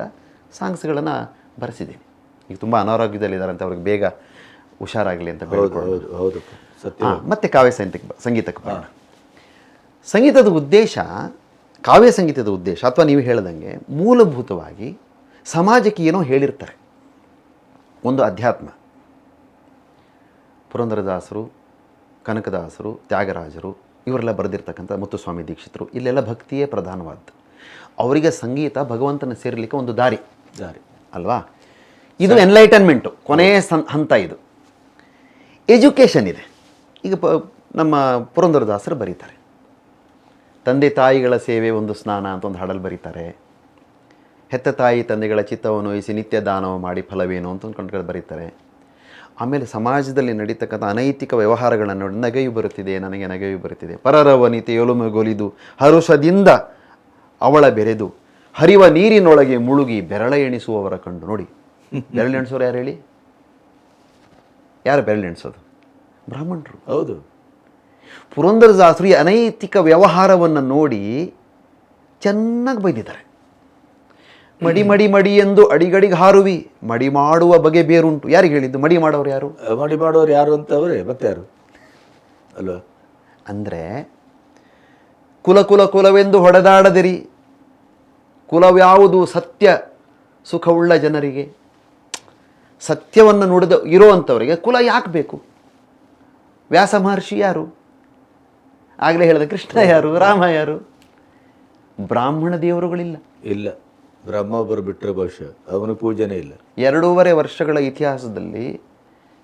ಸಾಂಗ್ಸ್ಗಳನ್ನು ಬರೆಸಿದ್ದೀನಿ. ಈಗ ತುಂಬ ಅನಾರೋಗ್ಯದಲ್ಲಿದ್ದಾರೆ ಅಂತ ಅವ್ರಿಗೆ ಬೇಗ ಹುಷಾರಾಗಲಿ ಅಂತ ಹೌದು. ಮತ್ತೆ ಕಾವ್ಯ ಸಂಗೀತಕ್ಕೆ ಬರೋಣ. ಸಂಗೀತದ ಉದ್ದೇಶ, ಕಾವ್ಯ ಸಂಗೀತದ ಉದ್ದೇಶ ಅಥವಾ ನೀವು ಹೇಳ್ದಂಗೆ ಮೂಲಭೂತವಾಗಿ ಸಮಾಜಕ್ಕೆ ಏನೋ ಹೇಳಿರ್ತಾರೆ. ಒಂದು ಅಧ್ಯಾತ್ಮ. ಪುರಂದರದಾಸರು, ಕನಕದಾಸರು, ತ್ಯಾಗರಾಜರು ಇವರೆಲ್ಲ ಬರೆದಿರ್ತಕ್ಕಂಥ, ಮುತ್ತುಸ್ವಾಮಿ ದೀಕ್ಷಿತರು, ಇಲ್ಲೆಲ್ಲ ಭಕ್ತಿಯೇ ಪ್ರಧಾನವಾದ್ದು. ಅವರಿಗೆ ಸಂಗೀತ ಭಗವಂತನ ಸೇರಲಿಕ್ಕೆ ಒಂದು ದಾರಿ ಅಲ್ವಾ? ಇದು ಎನ್ಲೈಟನ್ಮೆಂಟು ಕೊನೆಯ ಹಂತ. ಇದು ಎಜುಕೇಷನ್ ಇದೆ. ಈಗ ನಮ್ಮ ಪುರಂದರದಾಸರು ಬರೀತಾರೆ, ತಂದೆ ತಾಯಿಗಳ ಸೇವೆ ಒಂದು ಸ್ನಾನ ಅಂತ ಒಂದು ಹಾಡಲ್ಲಿ ಬರೀತಾರೆ. ಹೆತ್ತ ತಾಯಿ ತಂದೆಗಳ ಚಿತ್ತವನ್ನು ವಹಿಸಿ ನಿತ್ಯ ದಾನವ ಮಾಡಿ ಫಲವೇನು ಅಂತ ಅಂದ್ಕೊಂಡು ಬರೀತಾರೆ. ಆಮೇಲೆ ಸಮಾಜದಲ್ಲಿ ನಡೀತಕ್ಕಂಥ ಅನೈತಿಕ ವ್ಯವಹಾರಗಳನ್ನು ನೋಡಿ ನಗೆಯು ಬರುತ್ತಿದೆ, ನನಗೆ ನಗೆಯು ಬರುತ್ತಿದೆ. ಪರರ ವನಿತೆ ಒಲುಮೆಗೊಲಿದು ಹರುಷದಿಂದ ಅವಳ ಬೆರೆದು ಹರಿವ ನೀರಿನೊಳಗೆ ಮುಳುಗಿ ಬೆರಳ ಎಣಿಸುವವರ ಕಂಡು. ನೋಡಿ, ಬೆರಳೆಣಿಸೋರು ಯಾರು ಹೇಳಿ? ಯಾರು ಬೆರಳೆಣಿಸೋದು? ಬ್ರಾಹ್ಮಣರು. ಹೌದು. ಪುರಂದರದಾಸರು ಈ ಅನೈತಿಕ ವ್ಯವಹಾರವನ್ನು ನೋಡಿ ಚೆನ್ನಾಗಿ ಬೈದಿದ್ದಾರೆ. ಮಡಿ ಮಡಿ ಮಡಿ ಎಂದು ಅಡಿಗಡಿಗೆ ಹಾರುವಿ, ಮಡಿ ಮಾಡುವ ಬಗೆ ಬೇರುಂಟು. ಯಾರಿಗೆ ಹೇಳಿದ್ದು? ಮಡಿ ಮಾಡೋರು ಯಾರು? ಮಡಿ ಮಾಡೋರು ಯಾರು ಅಂತ ಅವರೇ, ಮತ್ತೆ ಯಾರು ಅಲ್ವಾ? ಅಂದರೆ ಕುಲ ಕುಲ ಕುಲವೆಂದು ಹೊಡೆದಾಡದಿರಿ, ಕುಲವ್ಯಾವುದು ಸತ್ಯ ಸುಖವುಳ್ಳ ಜನರಿಗೆ. ಸತ್ಯವನ್ನು ನುಡಿದ ಇರೋವಂಥವರಿಗೆ ಕುಲ ಯಾಕೆ ಬೇಕು? ವ್ಯಾಸ ಮಹರ್ಷಿ ಯಾರು? ಆಗಲೇ ಹೇಳಿದ ಕೃಷ್ಣ ಯಾರು? ರಾಮ ಯಾರು? ಬ್ರಾಹ್ಮಣ ದೇವರುಗಳಿಲ್ಲ. ಇಲ್ಲ, ಬ್ರಹ್ಮ ಒಬ್ಬರು ಬಿಟ್ಟರೆ ಬಹುಶಃ ಅವನ ಪೂಜೆನೇ ಇಲ್ಲ. 2.5 ವರ್ಷಗಳ ಇತಿಹಾಸದಲ್ಲಿ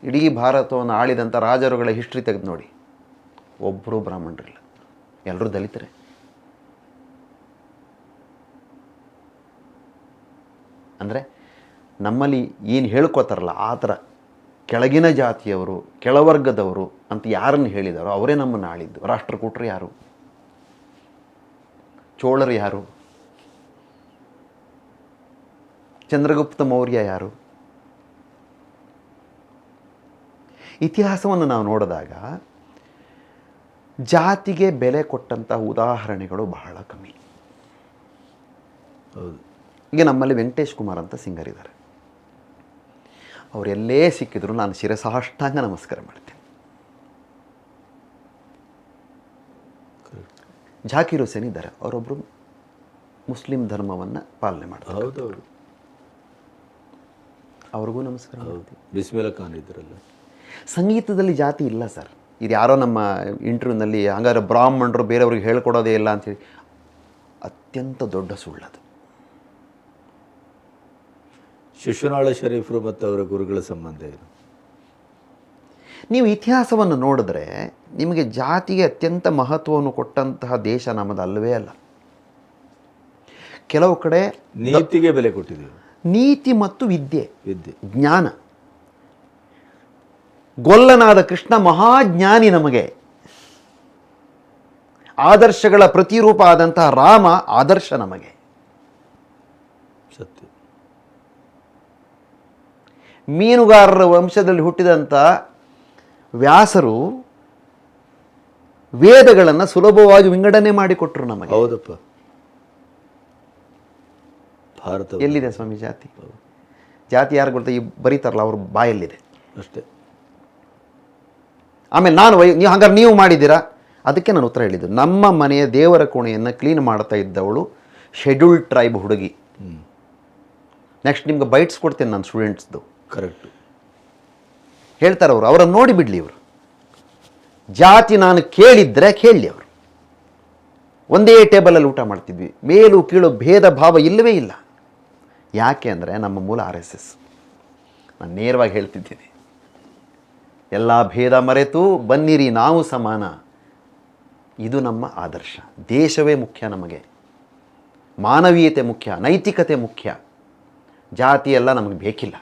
ಇಡೀ ಭಾರತವನ್ನು ಆಳಿದಂಥ ರಾಜರುಗಳ ಹಿಸ್ಟ್ರಿ ತೆಗೆದು ನೋಡಿ, ಒಬ್ಬರು ಬ್ರಾಹ್ಮಣರಿಲ್ಲ, ಎಲ್ಲರೂ ದಲಿತರೇ. ಅಂದರೆ ನಮ್ಮಲ್ಲಿ ಏನು ಹೇಳ್ಕೋತಾರಲ್ಲ ಆ ಥರ ಕೆಳಗಿನ ಜಾತಿಯವರು, ಕೆಳವರ್ಗದವರು ಅಂತ ಯಾರನ್ನು ಹೇಳಿದಾರೋ ಅವರೇ ನಮ್ಮನ್ನು ಆಳಿದ್ದು. ರಾಷ್ಟ್ರಕೂಟರು ಯಾರು? ಚೋಳರು ಯಾರು? ಚಂದ್ರಗುಪ್ತ ಮೌರ್ಯ ಯಾರು? ಇತಿಹಾಸವನ್ನು ನಾವು ನೋಡಿದಾಗ ಜಾತಿಗೆ ಬೆಲೆ ಕೊಟ್ಟಂತಹ ಉದಾಹರಣೆಗಳು ಬಹಳ ಕಮ್ಮಿ. ಹೌದು. ಈಗ ನಮ್ಮಲ್ಲಿ ವೆಂಕಟೇಶ್ ಕುಮಾರ್ ಅಂತ ಸಿಂಗರ್ ಇದ್ದಾರೆ. ಅವರೆಲ್ಲೇ ಸಿಕ್ಕಿದ್ರು ನಾನು ಶಿರಸಾಷ್ಟಾಂಗ ನಮಸ್ಕಾರ ಮಾಡ್ತೇನೆ. ಜಾಕೀರ್ ಹುಸೇನ್ ಇದ್ದಾರೆ, ಅವರೊಬ್ಬರು ಮುಸ್ಲಿಂ ಧರ್ಮವನ್ನು ಪಾಲನೆ ಮಾಡ್ತಾರೆ. ಹೌದೌದು, ಅವ್ರಿಗೂ ನಮಸ್ಕಾರ. ಬಿಸ್ಮಿಲ್ಲಾ ಖಾನ್ ಇದ್ರಲ್ಲ. ಸಂಗೀತದಲ್ಲಿ ಜಾತಿ ಇಲ್ಲ ಸರ್. ಇದು ಯಾರೋ ನಮ್ಮ ಇಂಟರ್ವ್ಯೂನಲ್ಲಿ ಹಂಗಾದ್ರೆ ಬ್ರಾಹ್ಮಣರು ಬೇರೆಯವ್ರಿಗೆ ಹೇಳ್ಕೊಡೋದೇ ಇಲ್ಲ ಅಂತೇಳಿ, ಅತ್ಯಂತ ದೊಡ್ಡ ಸುಳ್ಳದು. ಶಿಶುನಾಳ ಶರೀಫರು ಮತ್ತು ಅವರ ಗುರುಗಳ ಸಂಬಂಧ ಏನು? ನೀವು ಇತಿಹಾಸವನ್ನು ನೋಡಿದ್ರೆ ನಿಮಗೆ ಜಾತಿಗೆ ಅತ್ಯಂತ ಮಹತ್ವವನ್ನು ಕೊಟ್ಟಂತಹ ದೇಶ ನಮ್ಮದು ಅಲ್ಲವೇ ಅಲ್ಲ. ಕೆಲವು ಕಡೆ ನೀತಿಗೆ ಬೆಲೆ ಕೊಟ್ಟಿದ್ದೀವಿ. ನೀತಿ ಮತ್ತು ವಿದ್ಯೆ, ಜ್ಞಾನ. ಗೊಲ್ಲನಾದ ಕೃಷ್ಣ ಮಹಾಜ್ಞಾನಿ, ನಮಗೆ ಆದರ್ಶಗಳ ಪ್ರತಿರೂಪ ಆದಂತಹ ರಾಮ ಆದರ್ಶ ನಮಗೆ. ಸತ್ಯ. ಮೀನುಗಾರರ ವಂಶದಲ್ಲಿ ಹುಟ್ಟಿದಂಥ ವ್ಯಾಸರು ವೇದಗಳನ್ನು ಸುಲಭವಾಗಿ ವಿಂಗಡಣೆ ಮಾಡಿಕೊಟ್ರು ನಮಗೆ. ಹೌದಪ್ಪ. ಭಾರತ ಎಲ್ಲಿದೆ ಸ್ವಾಮಿ ಜಾತಿ? ಜಾತಿ ಯಾರು ಗೊತ್ತಾ? ಈ ಬರೀತಾರಲ್ಲ ಅವ್ರ ಬಾಯಲ್ಲಿದೆ ಅಷ್ಟೇ. ಆಮೇಲೆ ನೀವು ಹಂಗಾರೆ ನೀವು ಮಾಡಿದ್ದೀರಾ? ಅದಕ್ಕೆ ನಾನು ಉತ್ತರ ಹೇಳಿದ್ದು, ನಮ್ಮ ಮನೆಯ ದೇವರ ಕೋಣೆಯನ್ನು ಕ್ಲೀನ್ ಮಾಡ್ತಾ ಇದ್ದವಳು ಶೆಡ್ಯೂಲ್ಡ್ ಟ್ರೈಬ್ ಹುಡುಗಿ. ನೆಕ್ಸ್ಟ್ ನಿಮ್ಗೆ ಬೈಟ್ಸ್ ಕೊಡ್ತೇನೆ ನಾನು ಸ್ಟೂಡೆಂಟ್ಸ್ದು. ಕರೆಕ್ಟ್ ಹೇಳ್ತಾರೆ ಅವರು, ಅವರನ್ನು ನೋಡಿ ಬಿಡಲಿ. ಇವರು ಜಾತಿ ನಾನು ಕೇಳಿದ್ರೆ ಕೇಳಲಿ. ಅವರು ಒಂದೇ ಟೇಬಲಲ್ಲಿ ಊಟ ಮಾಡ್ತಿದ್ವಿ, ಮೇಲು ಕೀಳು ಭೇದ ಭಾವ ಇಲ್ಲವೇ ಇಲ್ಲ. ಯಾಕೆ ಅಂದರೆ ನಮ್ಮ ಮೂಲ RSS. ನಾನು ನೇರವಾಗಿ ಹೇಳ್ತಿದ್ದೀನಿ, ಎಲ್ಲ ಭೇದ ಮರೆತು ಬನ್ನಿರಿ ನಾವು ಸಮಾನ. ಇದು ನಮ್ಮ ಆದರ್ಶ. ದೇಶವೇ ಮುಖ್ಯ ನಮಗೆ, ಮಾನವೀಯತೆ ಮುಖ್ಯ, ನೈತಿಕತೆ ಮುಖ್ಯ. ಜಾತಿ ಎಲ್ಲ ನಮಗೆ ಬೇಕಿಲ್ಲ.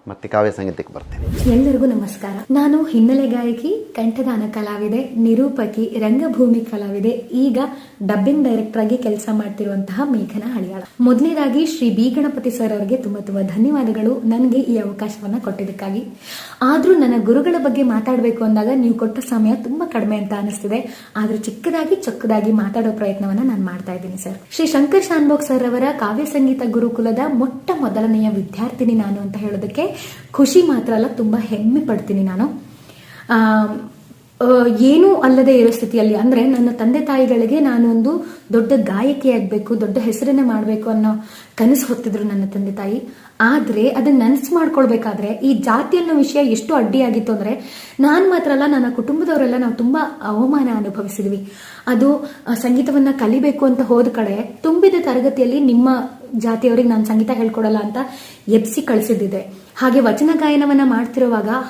ಮತ್ತೆ ಕಾವ್ಯ ಸಂಗೀತಕ್ಕೆ ಬರ್ತೇನೆ. ಎಲ್ಲರಿಗೂ ನಮಸ್ಕಾರ. ನಾನು ಹಿನ್ನೆಲೆ ಗಾಯಕಿ, ಕಂಠದಾನ ಕಲಾವಿದೆ, ನಿರೂಪಕಿ, ರಂಗಭೂಮಿ ಕಲಾವಿದೆ, ಈಗ ಡಬ್ಬಿಂಗ್ ಡೈರೆಕ್ಟರ್ ಆಗಿ ಕೆಲಸ ಮಾಡ್ತಿರುವಂತಹ ಮೇಘನಾ ಹಳಿಯಾಳ. ಮೊದಲನೇದಾಗಿ ಶ್ರೀ ಬಿ ಗಣಪತಿ ಸರ್ ಅವರಿಗೆ ತುಂಬಾ ಧನ್ಯವಾದಗಳು ನನಗೆ ಈ ಅವಕಾಶವನ್ನ ಕೊಟ್ಟಿದ್ದಕ್ಕಾಗಿ. ಆದ್ರೂ ನನ್ನ ಗುರುಗಳ ಬಗ್ಗೆ ಮಾತಾಡಬೇಕು ಅಂದಾಗ ನೀವು ಕೊಟ್ಟ ಸಮಯ ತುಂಬಾ ಕಡಿಮೆ ಅಂತ ಅನಿಸ್ತಿದೆ. ಆದ್ರೂ ಚಿಕ್ಕದಾಗಿ ಚೊಕ್ಕದಾಗಿ ಮಾತಾಡೋ ಪ್ರಯತ್ನವನ್ನ ನಾನು ಮಾಡ್ತಾ ಇದ್ದೀನಿ ಸರ್. ಶ್ರೀ ಶಂಕರ್ ಶಾನ್ಭೋಗ್ ಸರ್ ಅವರ ಕಾವ್ಯ ಸಂಗೀತ ಗುರುಕುಲದ ಮೊಟ್ಟ ಮೊದಲನೆಯ ವಿದ್ಯಾರ್ಥಿನಿ ನಾನು ಅಂತ ಹೇಳೋದಕ್ಕೆ ಖುಷಿ ಮಾತ್ರ ಅಲ್ಲ, ತುಂಬಾ ಹೆಮ್ಮೆ ಪಡ್ತೀನಿ ನಾನು. ಏನೂ ಅಲ್ಲದೆ ಇರೋ ಸ್ಥಿತಿಯಲ್ಲಿ, ಅಂದ್ರೆ ನನ್ನ ತಂದೆ ತಾಯಿಗಳಿಗೆ ನಾನು ಒಂದು ದೊಡ್ಡ ಗಾಯಕಿ ಆಗ್ಬೇಕು, ದೊಡ್ಡ ಹೆಸರನ್ನ ಮಾಡ್ಬೇಕು ಅನ್ನೋ ಕನಸು ಹೊತ್ತಿದ್ರು ನನ್ನ ತಂದೆ ತಾಯಿ. ಆದ್ರೆ ಅದನ್ನ ನನಸು ಮಾಡ್ಕೊಳ್ಬೇಕಾದ್ರೆ ಈ ಜಾತಿ ಅನ್ನೋ ವಿಷಯ ಎಷ್ಟು ಅಡ್ಡಿಯಾಗಿತ್ತು ಅಂದ್ರೆ, ನಾನ್ ಮಾತ್ರ ಅಲ್ಲ, ನನ್ನ ಕುಟುಂಬದವರೆಲ್ಲ ನಾವು ತುಂಬಾ ಅವಮಾನ ಅನುಭವಿಸಿದ್ವಿ. ಅದು ಸಂಗೀತವನ್ನ ಕಲಿಬೇಕು ಅಂತ ಹೋದ ಕಡೆ ತುಂಬಿದ ತರಗತಿಯಲ್ಲಿ ನಿಮ್ಮ ಜಾತಿಯವರಿಗೆ ನಾನು ಸಂಗೀತ ಹೇಳ್ಕೊಡಲ್ಲ ಅಂತ ಎಬ್ಸಿ ಕಳಿಸಿದ್ದಿದೆ. ಹಾಗೆ ವಚನ ಗಾಯನವನ್ನ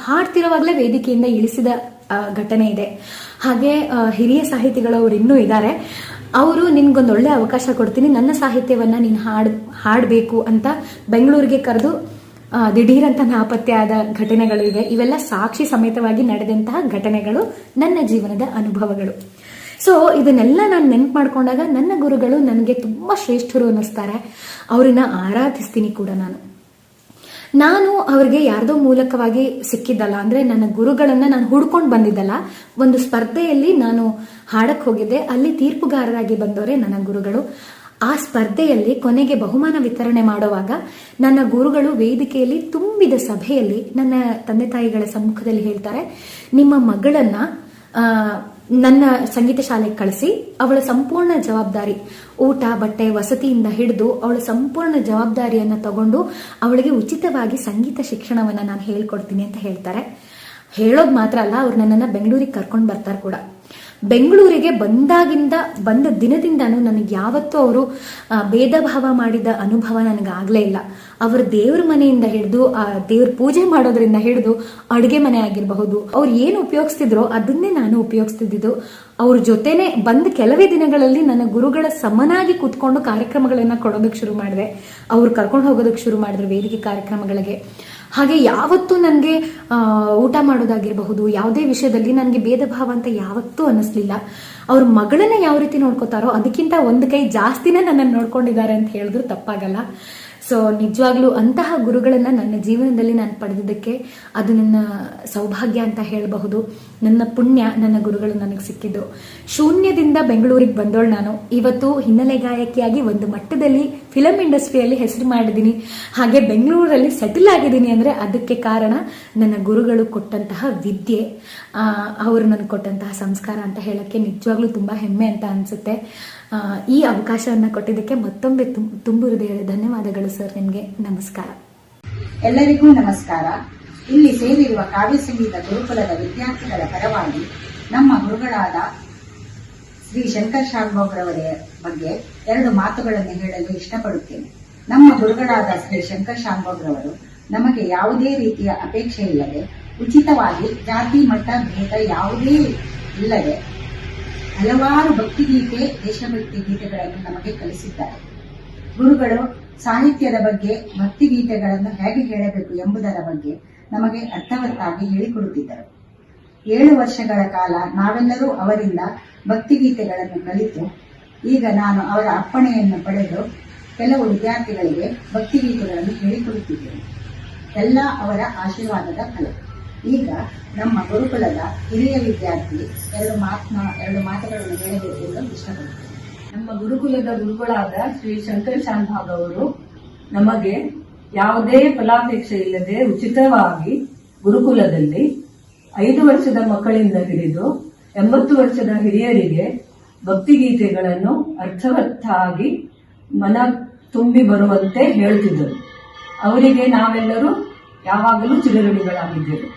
ಹಾಡ್ತಿರುವಾಗಲೇ ವೇದಿಕೆಯಿಂದ ಇಳಿಸಿದ ಘಟನೆ ಇದೆ. ಹಾಗೆ ಹಿರಿಯ ಸಾಹಿತಿಗಳವರು ಇನ್ನೂ ಇದ್ದಾರೆ. ಅವರು ನಿನ್ಗೊಂದು ಒಳ್ಳೆ ಅವಕಾಶ ಕೊಡ್ತೀನಿ, ನನ್ನ ಸಾಹಿತ್ಯವನ್ನ ನೀನು ಹಾಡಬೇಕು ಅಂತ ಬೆಂಗಳೂರಿಗೆ ಕರೆದು ದಿಢೀರಂತ ನಾಪತ್ತೆ ಆದ ಘಟನೆಗಳು ಇವೆ. ಇವೆಲ್ಲ ಸಾಕ್ಷಿ ಸಮೇತವಾಗಿ ನಡೆದಂತಹ ಘಟನೆಗಳು, ನನ್ನ ಜೀವನದ ಅನುಭವಗಳು. ಸೊ ಇದನ್ನೆಲ್ಲ ನಾನು ನೆನ್ಪು ಮಾಡ್ಕೊಂಡಾಗ ನನ್ನ ಗುರುಗಳು ನನಗೆ ತುಂಬಾ ಶ್ರೇಷ್ಠರು ಅನ್ನಿಸ್ತಾರೆ. ಅವ್ರನ್ನ ಆರಾಧಿಸ್ತೀನಿ ಕೂಡ. ನಾನು ಅವ್ರಿಗೆ ಯಾರ್ದೋ ಮೂಲಕವಾಗಿ ಸಿಕ್ಕಿದ್ದಲ್ಲ, ಅಂದ್ರೆ ನನ್ನ ಗುರುಗಳನ್ನ ನಾನು ಹುಡ್ಕೊಂಡು ಬಂದಿದ್ದಲ್ಲ. ಒಂದು ಸ್ಪರ್ಧೆಯಲ್ಲಿ ನಾನು ಹಾಡಕ್ ಹೋಗಿದ್ದೆ, ಅಲ್ಲಿ ತೀರ್ಪುಗಾರರಾಗಿ ಬಂದವರೇ ನನ್ನ ಗುರುಗಳು. ಆ ಸ್ಪರ್ಧೆಯಲ್ಲಿ ಕೊನೆಗೆ ಬಹುಮಾನ ವಿತರಣೆ ಮಾಡುವಾಗ ನನ್ನ ಗುರುಗಳು ವೇದಿಕೆಯಲ್ಲಿ ತುಂಬಿದ ಸಭೆಯಲ್ಲಿ ನನ್ನ ತಂದೆ ತಾಯಿಗಳ ಸಮ್ಮುಖದಲ್ಲಿ ಹೇಳ್ತಾರೆ, ನಿಮ್ಮ ಮಗಳನ್ನ ನನ್ನ ಸಂಗೀತ ಶಾಲೆಗೆ ಕಳಿಸಿ, ಅವಳ ಸಂಪೂರ್ಣ ಜವಾಬ್ದಾರಿ, ಊಟ ಬಟ್ಟೆ ವಸತಿಯಿಂದ ಹಿಡಿದು ಅವಳ ಸಂಪೂರ್ಣ ಜವಾಬ್ದಾರಿಯನ್ನ ತಗೊಂಡು ಅವಳಿಗೆ ಉಚಿತವಾಗಿ ಸಂಗೀತ ಶಿಕ್ಷಣವನ್ನ ನಾನು ಹೇಳ್ಕೊಡ್ತೀನಿ ಅಂತ ಹೇಳ್ತಾರೆ. ಹೇಳೋದು ಮಾತ್ರ ಅಲ್ಲ, ಅವ್ರು ನನ್ನನ್ನ ಬೆಂಗಳೂರಿಗೆ ಕರ್ಕೊಂಡು ಬರ್ತಾರೆ ಕೂಡ. ಬೆಂಗಳೂರಿಗೆ ಬಂದ ದಿನದಿಂದಾನು ನನಗೆ ಯಾವತ್ತೂ ಅವರು ಭೇದ ಭಾವ ಮಾಡಿದ ಅನುಭವ ನನಗಾಗ್ಲೇ ಇಲ್ಲ. ಅವ್ರ ದೇವ್ರ ಮನೆಯಿಂದ ಹಿಡಿದು ದೇವ್ರ ಪೂಜೆ ಮಾಡೋದ್ರಿಂದ ಹಿಡಿದು ಅಡುಗೆ ಮನೆ ಆಗಿರಬಹುದು, ಅವ್ರು ಏನು ಉಪಯೋಗಿಸ್ತಿದ್ರೋ ಅದನ್ನೇ ನಾನು ಉಪಯೋಗಿಸ್ತಿದ್ದು. ಅವ್ರ ಜೊತೆನೆ ಬಂದ ಕೆಲವೇ ದಿನಗಳಲ್ಲಿ ನನ್ನ ಗುರುಗಳ ಸಮನಾಗಿ ಕೂತ್ಕೊಂಡು ಕಾರ್ಯಕ್ರಮಗಳನ್ನ ಕೊಡೋದಕ್ಕೆ ಶುರು ಮಾಡಿದೆ. ಅವ್ರು ಕರ್ಕೊಂಡು ಹೋಗೋದಕ್ಕೆ ಶುರು ಮಾಡಿದ್ರು ವೇದಿಕೆ ಕಾರ್ಯಕ್ರಮಗಳಿಗೆ. ಹಾಗೆ ಯಾವತ್ತೂ ನನಗೆ ಊಟ ಮಾಡೋದಾಗಿರಬಹುದು, ಯಾವುದೇ ವಿಷಯದಲ್ಲಿ ನನಗೆ ಭೇದ ಭಾವ ಅಂತ ಯಾವತ್ತೂ ಅನ್ನಿಸ್ಲಿಲ್ಲ. ಅವ್ರ ಮಗಳನ್ನ ಯಾವ ರೀತಿ ನೋಡ್ಕೋತಾರೋ ಅದಕ್ಕಿಂತ ಒಂದು ಕೈ ಜಾಸ್ತಿನೇ ನನ್ನನ್ನು ನೋಡ್ಕೊಂಡಿದ್ದಾರೆ ಅಂತ ಹೇಳಿದ್ರು ತಪ್ಪಾಗಲ್ಲ. ಸೊ ನಿಜವಾಗ್ಲೂ ಅಂತಹ ಗುರುಗಳನ್ನ ನನ್ನ ಜೀವನದಲ್ಲಿ ನಾನು ಪಡೆದಿದ್ದಕ್ಕೆ ಅದು ನನ್ನ ಸೌಭಾಗ್ಯ ಅಂತ ಹೇಳಬಹುದು. ನನ್ನ ಪುಣ್ಯ, ನನ್ನ ಗುರುಗಳು ನನಗೆ ಸಿಕ್ಕಿದ್ದು. ಶೂನ್ಯದಿಂದ ಬೆಂಗಳೂರಿಗೆ ಬಂದೋಳು ನಾನು. ಇವತ್ತು ಹಿನ್ನೆಲೆ ಗಾಯಕಿಯಾಗಿ ಒಂದು ಮಟ್ಟದಲ್ಲಿ ಫಿಲಂ ಇಂಡಸ್ಟ್ರಿಯಲ್ಲಿ ಹೆಸರು ಮಾಡಿದ್ದೀನಿ, ಹಾಗೆ ಬೆಂಗಳೂರಲ್ಲಿ ಸೆಟಲ್ ಆಗಿದ್ದೀನಿ. ಅಂದ್ರೆ ಅದಕ್ಕೆ ಕಾರಣ ನನ್ನ ಗುರುಗಳು ಕೊಟ್ಟಂತಹ ವಿದ್ಯೆ, ಅವರು ನನಗೆ ಕೊಟ್ಟಂತಹ ಸಂಸ್ಕಾರ ಅಂತ ಹೇಳಕ್ಕೆ ನಿಜವಾಗ್ಲೂ ತುಂಬಾ ಹೆಮ್ಮೆ ಅಂತ ಅನ್ಸುತ್ತೆ. ಈ ಅವಕಾಶವನ್ನ ಕೊಟ್ಟಿದ್ದಕ್ಕೆ ಮತ್ತೊಮ್ಮೆ ತುಂಬು ಹೃದಯದ ಧನ್ಯವಾದಗಳು ಸರ್. ನಿಮಗೆ ನಮಸ್ಕಾರ. ಎಲ್ಲರಿಗೂ ನಮಸ್ಕಾರ. ಇಲ್ಲಿ ಸೇರಿರುವ ಕಾವ್ಯ ಸಂಗೀತ ಗುರುಕುಲದ ವಿದ್ಯಾರ್ಥಿಗಳ ಪರವಾಗಿ ನಮ್ಮ ಗುರುಗಳಾದ ಶ್ರೀ ಶಂಕರ್ ಶಾನ್ಭೋಗ್ರವರ ಬಗ್ಗೆ 2 ಮಾತುಗಳನ್ನು ಹೇಳಲು ಇಷ್ಟಪಡುತ್ತೇನೆ. ನಮ್ಮ ಗುರುಗಳಾದ ಶ್ರೀ ಶಂಕರ್ ಶಾನ್ಭೋಗ್ರವರು ನಮಗೆ ಯಾವುದೇ ರೀತಿಯ ಅಪೇಕ್ಷೆ ಇಲ್ಲದೆ ಉಚಿತವಾಗಿ ಜಾತಿ ಮಟ್ಟ ಭೇದ ಯಾವುದೇ ಇಲ್ಲದೆ ಹಲವಾರು ಭಕ್ತಿಗೀತೆ, ದೇಶಭಕ್ತಿ ಗೀತೆಗಳನ್ನು ನಮಗೆ ಕಲಿಸಿದ್ದಾರೆ. ಗುರುಗಳು ಸಾಹಿತ್ಯದ ಬಗ್ಗೆ, ಭಕ್ತಿಗೀತೆಗಳನ್ನು ಹೇಗೆ ಹೇಳಬೇಕು ಎಂಬುದರ ಬಗ್ಗೆ ನಮಗೆ ಅರ್ಥವತ್ತಾಗಿ ಹೇಳಿಕೊಡುತ್ತಿದ್ದರು. 7 ವರ್ಷಗಳ ಕಾಲ ನಾವೆಲ್ಲರೂ ಅವರಿಂದ ಭಕ್ತಿಗೀತೆಗಳನ್ನು ಕಲಿತು, ಈಗ ನಾನು ಅವರ ಅಪ್ಪಣೆಯನ್ನು ಪಡೆದು ಕೆಲವು ವಿದ್ಯಾರ್ಥಿಗಳಿಗೆ ಭಕ್ತಿಗೀತೆಗಳನ್ನು ಹೇಳಿಕೊಡುತ್ತಿದ್ದೇನೆ. ಎಲ್ಲ ಅವರ ಆಶೀರ್ವಾದದ ಫಲ. ಈಗ ನಮ್ಮ ಗುರುಕುಲದ ಹಿರಿಯ ವಿದ್ಯಾರ್ಥಿ 2 ಮಾತುಗಳನ್ನು ಹೇಳಬೇಕು ಎಂದು ಇಷ್ಟಪಡುತ್ತೇನೆ. ನಮ್ಮ ಗುರುಕುಲದ ಗುರುಗಳಾದ ಶ್ರೀ ಶಂಕರ್ ಶಾನ್ಭಾಗ್ ಅವರು ನಮಗೆ ಯಾವುದೇ ಫಲಾಪೇಕ್ಷೆ ಇಲ್ಲದೆ ಉಚಿತವಾಗಿ ಗುರುಕುಲದಲ್ಲಿ 5 ವರ್ಷದ ಮಕ್ಕಳಿಂದ ಹಿಡಿದು 80 ವರ್ಷದ ಹಿರಿಯರಿಗೆ ಭಕ್ತಿಗೀತೆಗಳನ್ನು ಅರ್ಥವತ್ತಾಗಿ ಮನ ತುಂಬಿ ಬರುವಂತೆ ಹೇಳುತ್ತಿದ್ದರು. ಅವರಿಗೆ ನಾವೆಲ್ಲರೂ ಯಾವಾಗಲೂ ಚಿರಋಣಿಗಳಾಗಿದ್ದೇವೆ.